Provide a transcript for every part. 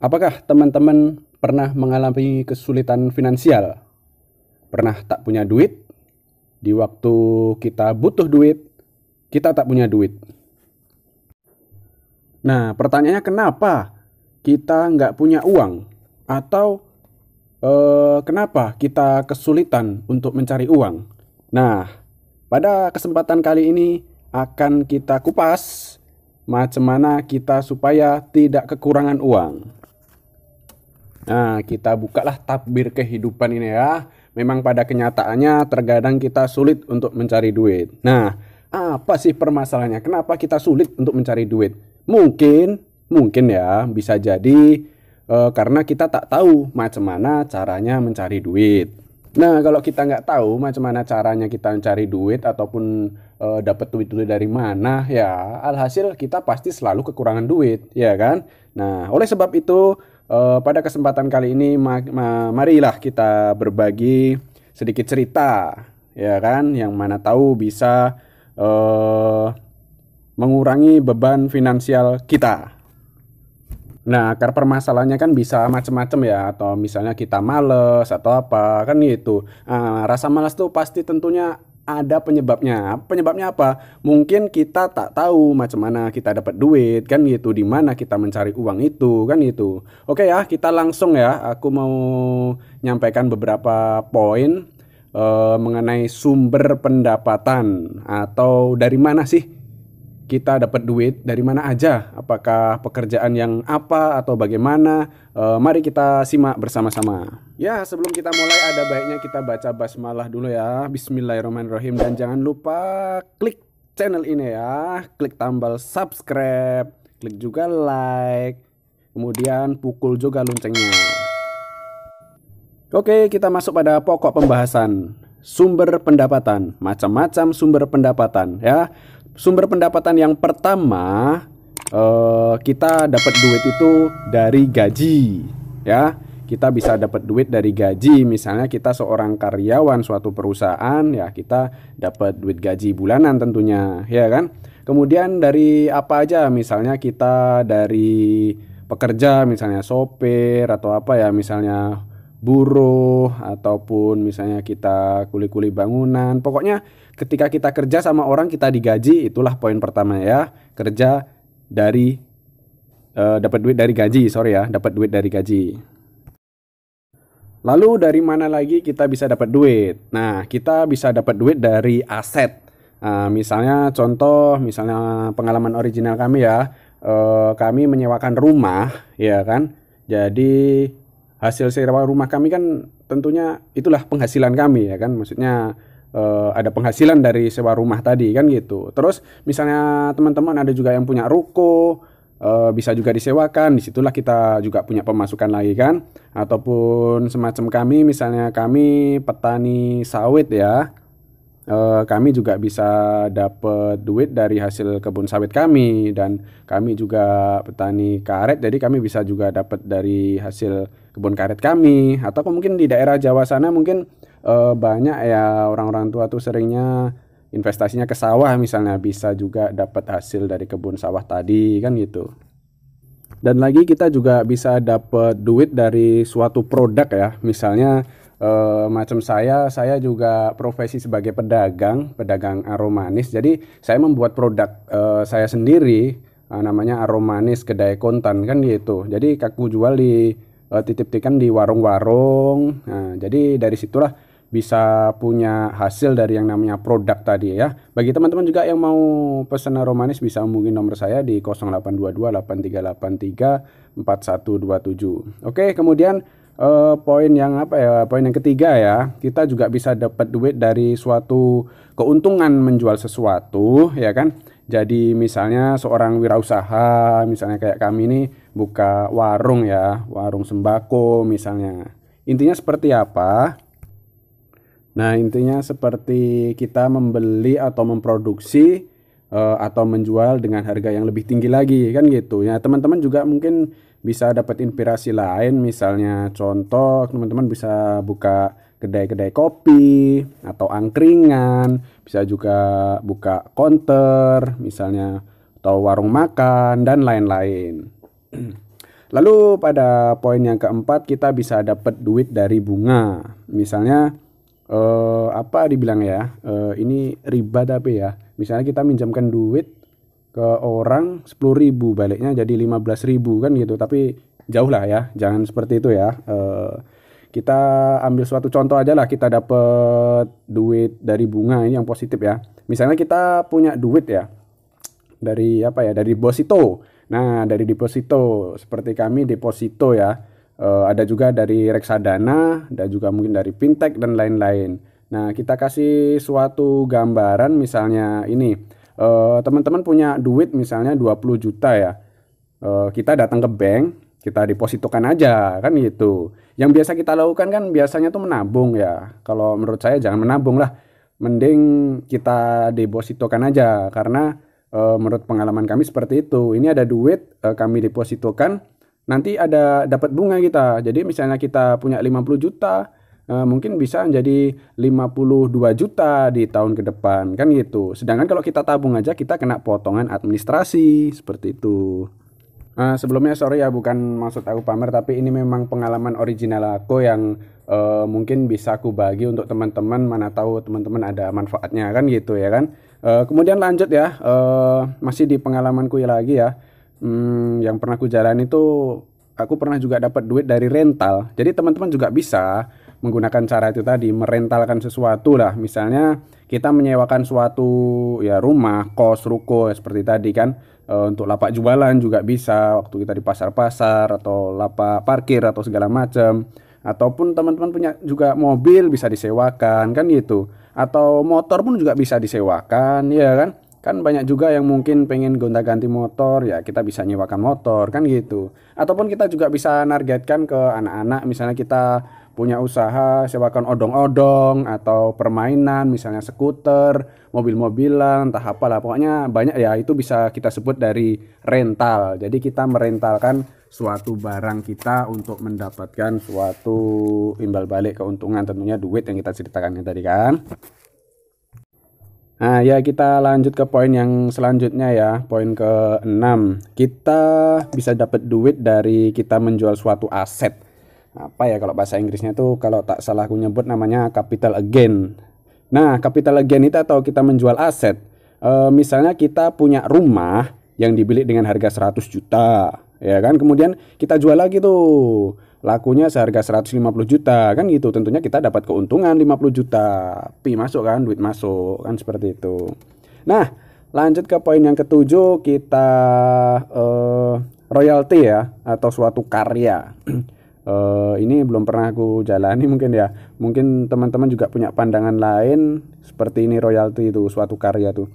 Apakah teman-teman pernah mengalami kesulitan finansial? Pernah tak punya duit? Di waktu kita butuh duit, kita tak punya duit. Nah, pertanyaannya kenapa kita nggak punya uang? Atau kenapa kita kesulitan untuk mencari uang? Nah, pada kesempatan kali ini akan kita kupas macam mana kita supaya tidak kekurangan uang. Nah, kita bukalah tabir kehidupan ini ya. Memang pada kenyataannya terkadang kita sulit untuk mencari duit. Nah, apa sih permasalahannya? Kenapa kita sulit untuk mencari duit? Mungkin ya bisa jadi karena kita tak tahu macam mana caranya mencari duit. Nah, kalau kita nggak tahu macam mana caranya kita mencari duit ataupun dapat duit dulu dari mana, ya alhasil kita pasti selalu kekurangan duit, ya kan? Nah, oleh sebab itu pada kesempatan kali ini marilah kita berbagi sedikit cerita, ya kan, yang mana tahu bisa eh, mengurangi beban finansial kita. Nah, akar permasalahannya kan bisa macam-macam ya, atau misalnya kita males atau apa, kan gitu. Rasa malas tuh pasti tentunya ada penyebabnya. Penyebabnya apa? Mungkin kita tak tahu macam mana kita dapat duit, kan gitu. Di mana kita mencari uang itu, kan gitu. Oke ya, kita langsung ya. Aku mau nyampaikan beberapa poin mengenai sumber pendapatan atau dari mana sih kita dapat duit dari mana aja, apakah pekerjaan yang apa atau bagaimana. Mari kita simak bersama-sama. Ya, sebelum kita mulai ada baiknya kita baca basmalah dulu ya. Bismillahirrahmanirrahim. Dan jangan lupa klik channel ini ya, klik tombol subscribe, klik juga like, kemudian pukul juga loncengnya. Oke, kita masuk pada pokok pembahasan. Sumber pendapatan, macam-macam sumber pendapatan ya. Sumber pendapatan yang pertama, kita dapat duit itu dari gaji ya. Kita bisa dapat duit dari gaji, misalnya kita seorang karyawan suatu perusahaan ya, kita dapat duit gaji bulanan tentunya ya kan. Kemudian dari apa aja, misalnya kita dari pekerja, misalnya sopir atau apa ya, misalnya buruh ataupun misalnya kita kuli-kuli bangunan. Pokoknya ketika kita kerja sama orang kita digaji, itulah poin pertama ya. Kerja dari dapat duit dari gaji, sorry ya, dapat duit dari gaji. Lalu dari mana lagi kita bisa dapat duit? Nah, kita bisa dapat duit dari aset. Misalnya contoh, misalnya pengalaman original kami ya, kami menyewakan rumah, ya kan. Jadi hasil sewa rumah kami kan tentunya itulah penghasilan kami ya kan. Maksudnya ada penghasilan dari sewa rumah tadi kan gitu. Terus misalnya teman-teman ada juga yang punya ruko, bisa juga disewakan, disitulah kita juga punya pemasukan lagi kan. Ataupun semacam kami, misalnya kami petani sawit ya, kami juga bisa dapat duit dari hasil kebun sawit kami. Dan kami juga petani karet, jadi kami bisa juga dapat dari hasil kebun karet kami. Atau mungkin di daerah Jawa sana mungkin banyak ya orang-orang tua tuh seringnya investasinya ke sawah, misalnya bisa juga dapat hasil dari kebun sawah tadi kan gitu. Dan lagi kita juga bisa dapat duit dari suatu produk ya, misalnya macam saya juga profesi sebagai pedagang aromanis. Jadi saya membuat produk saya sendiri, namanya aromanis kedai kontan kan gitu. Jadi aku jual di titip-titipan di warung-warung. Nah, jadi dari situlah bisa punya hasil dari yang namanya produk tadi ya. Bagi teman-teman juga yang mau pesan aromanis bisa hubungi nomor saya di 0822 8383 4127. Oke, kemudian poin yang apa ya? Poin yang ketiga ya, kita juga bisa dapat duit dari suatu keuntungan menjual sesuatu, ya kan? Jadi misalnya seorang wirausaha, misalnya kayak kami ini buka warung ya, warung sembako misalnya. Intinya seperti apa? Nah, intinya seperti kita membeli atau memproduksi atau menjual dengan harga yang lebih tinggi lagi kan gitu. Ya, teman-teman juga mungkin bisa dapat inspirasi lain, misalnya contoh teman-teman bisa buka kedai-kedai kopi atau angkringan, bisa juga buka counter misalnya atau warung makan dan lain-lain. Lalu pada poin yang keempat kita bisa dapat duit dari bunga. Misalnya apa dibilang ya? Ini riba tapi ya. Misalnya kita minjamkan duit ke orang 10.000, baliknya jadi 15.000 kan gitu. Tapi jauh lah ya, jangan seperti itu ya. Kita ambil suatu contoh aja lah, kita dapat duit dari bunga ini yang positif ya. Misalnya kita punya duit ya dari apa ya, dari deposito. Nah, dari deposito seperti kami deposito ya. Ada juga dari reksadana, ada juga mungkin dari fintech dan lain-lain. Nah, kita kasih suatu gambaran misalnya ini, teman-teman punya duit misalnya 20 juta ya. Kita datang ke bank, kita depositokan aja kan gitu. Yang biasa kita lakukan kan biasanya tuh menabung ya. Kalau menurut saya jangan menabung lah. Mending kita depositokan aja karena menurut pengalaman kami seperti itu. Ini ada duit, kami depositokan, nanti ada dapat bunga kita. Jadi misalnya kita punya 50 juta, mungkin bisa menjadi 52 juta di tahun ke depan kan gitu. Sedangkan kalau kita tabung aja kita kena potongan administrasi seperti itu. Sebelumnya sorry ya, bukan maksud aku pamer, tapi ini memang pengalaman original aku yang mungkin bisa aku bagi untuk teman-teman, mana tahu teman-teman ada manfaatnya kan gitu ya kan. Kemudian lanjut ya, masih di pengalamanku ya lagi ya. Yang pernah aku jalani itu, aku pernah juga dapat duit dari rental. Jadi teman-teman juga bisa menggunakan cara itu tadi, merentalkan sesuatu lah. Misalnya kita menyewakan suatu ya rumah, kos, ruko seperti tadi kan. Untuk lapak jualan juga bisa waktu kita di pasar-pasar atau lapak parkir atau segala macam. Ataupun teman-teman punya juga mobil bisa disewakan kan gitu. Atau motor pun juga bisa disewakan ya kan. Kan banyak juga yang mungkin pengen gonta-ganti motor, ya kita bisa nyewakan motor kan gitu. Ataupun kita juga bisa nargetkan ke anak-anak, misalnya kita punya usaha sewakan odong-odong atau permainan misalnya skuter, mobil-mobilan, entah apalah, pokoknya banyak ya, itu bisa kita sebut dari rental. Jadi kita merentalkan suatu barang kita untuk mendapatkan suatu imbal balik keuntungan, tentunya duit yang kita ceritakan tadi kan. Nah ya, kita lanjut ke poin yang selanjutnya ya, poin ke-6. Kita bisa dapat duit dari kita menjual suatu aset. Apa ya kalau bahasa Inggrisnya tuh, kalau tak salah aku nyebut namanya capital gain. Nah, capital gain itu atau kita menjual aset. Misalnya kita punya rumah yang dibeli dengan harga 100 juta, ya kan? Kemudian kita jual lagi tuh. Lakunya seharga 150 juta kan gitu. Tentunya kita dapat keuntungan 50 juta. Pi masuk kan, duit masuk kan seperti itu. Nah, lanjut ke poin yang ketujuh, kita royalti ya atau suatu karya. Ini belum pernah aku jalani mungkin ya. Mungkin teman-teman juga punya pandangan lain seperti ini, royalti itu suatu karya tuh.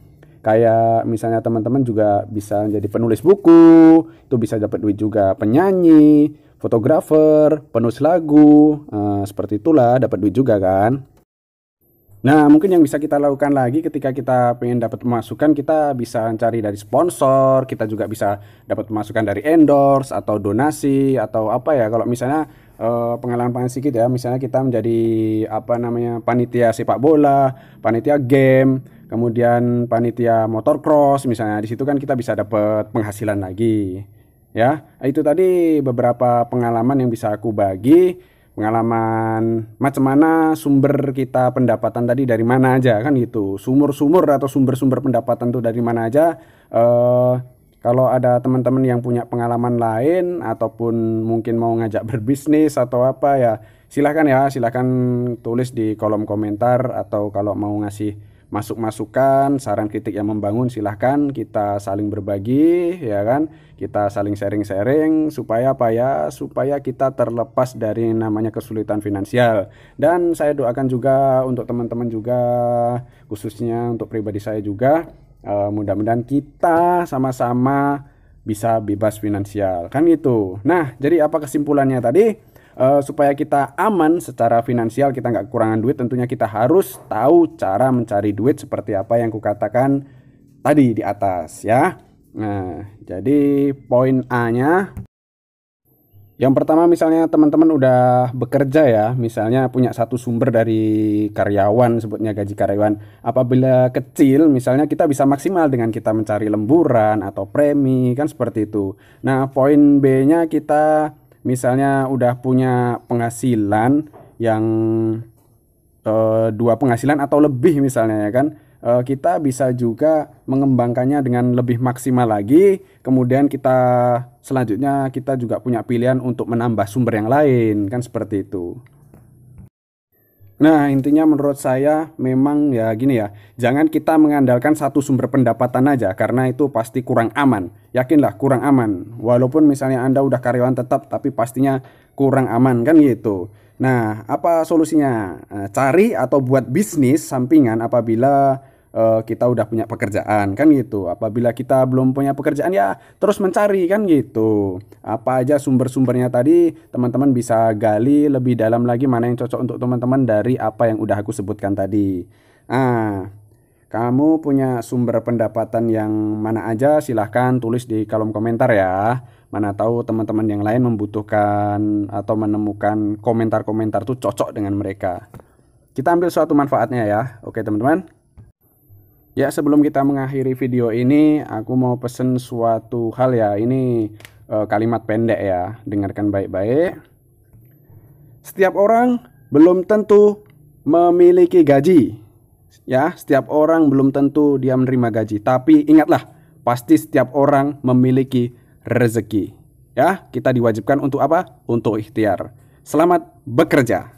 Kayak misalnya teman-teman juga bisa jadi penulis buku, itu bisa dapat duit juga. Penyanyi, fotografer, penulis lagu, seperti itulah dapat duit juga kan. Nah, mungkin yang bisa kita lakukan lagi ketika kita pengen dapat pemasukan, kita bisa cari dari sponsor, kita juga bisa dapat pemasukan dari endorse atau donasi atau apa ya. Kalau misalnya pengalaman sedikit ya, misalnya kita menjadi apa namanya panitia sepak bola, panitia game, kemudian panitia motocross misalnya, di situ kan kita bisa dapat penghasilan lagi. Ya, itu tadi beberapa pengalaman yang bisa aku bagi. Pengalaman macam mana sumber kita pendapatan tadi dari mana aja kan gitu, sumur-sumur atau sumber-sumber pendapatan tuh dari mana aja. Kalau ada teman-teman yang punya pengalaman lain ataupun mungkin mau ngajak berbisnis atau apa ya, silahkan tulis di kolom komentar, atau kalau mau ngasih masukan, saran kritik yang membangun, silahkan kita saling berbagi ya kan, kita saling sharing-sharing supaya apa ya, supaya kita terlepas dari namanya kesulitan finansial. Dan saya doakan juga untuk teman-teman juga, khususnya untuk pribadi saya juga, mudah-mudahan kita sama-sama bisa bebas finansial kan gitu. Nah, jadi apa kesimpulannya tadi? Supaya kita aman secara finansial, kita nggak kekurangan duit, tentunya kita harus tahu cara mencari duit seperti apa yang kukatakan tadi di atas ya. Nah, jadi poin A-nya Yang pertama misalnya teman-teman udah bekerja ya, misalnya punya satu sumber dari karyawan, sebutnya gaji karyawan. Apabila kecil, misalnya kita bisa maksimal dengan kita mencari lemburan atau premi, kan seperti itu. Nah, poin B-nya kita misalnya udah punya penghasilan yang dua penghasilan atau lebih misalnya ya kan. Kita bisa juga mengembangkannya dengan lebih maksimal lagi. Kemudian kita selanjutnya kita juga punya pilihan untuk menambah sumber yang lain, kan seperti itu. Nah, intinya menurut saya memang ya gini ya, jangan kita mengandalkan satu sumber pendapatan aja karena itu pasti kurang aman. Yakinlah kurang aman. Walaupun misalnya Anda udah karyawan tetap tapi pastinya kurang aman kan gitu. Nah, apa solusinya? Cari atau buat bisnis sampingan apabila kita udah punya pekerjaan kan gitu. Apabila kita belum punya pekerjaan ya terus mencari kan gitu. Apa aja sumber-sumbernya tadi teman-teman bisa gali lebih dalam lagi mana yang cocok untuk teman-teman dari apa yang udah aku sebutkan tadi. Ah, kamu punya sumber pendapatan yang mana aja silahkan tulis di kolom komentar ya. Mana tahu teman-teman yang lain membutuhkan atau menemukan komentar-komentar tuh cocok dengan mereka. Kita ambil suatu manfaatnya ya. Oke teman-teman. Ya, sebelum kita mengakhiri video ini, aku mau pesen suatu hal ya. Ini kalimat pendek ya. Dengarkan baik-baik. Setiap orang belum tentu memiliki gaji. Ya, setiap orang belum tentu dia menerima gaji. Tapi ingatlah, pasti setiap orang memiliki rezeki. Ya, kita diwajibkan untuk apa? Untuk ikhtiar. Selamat bekerja.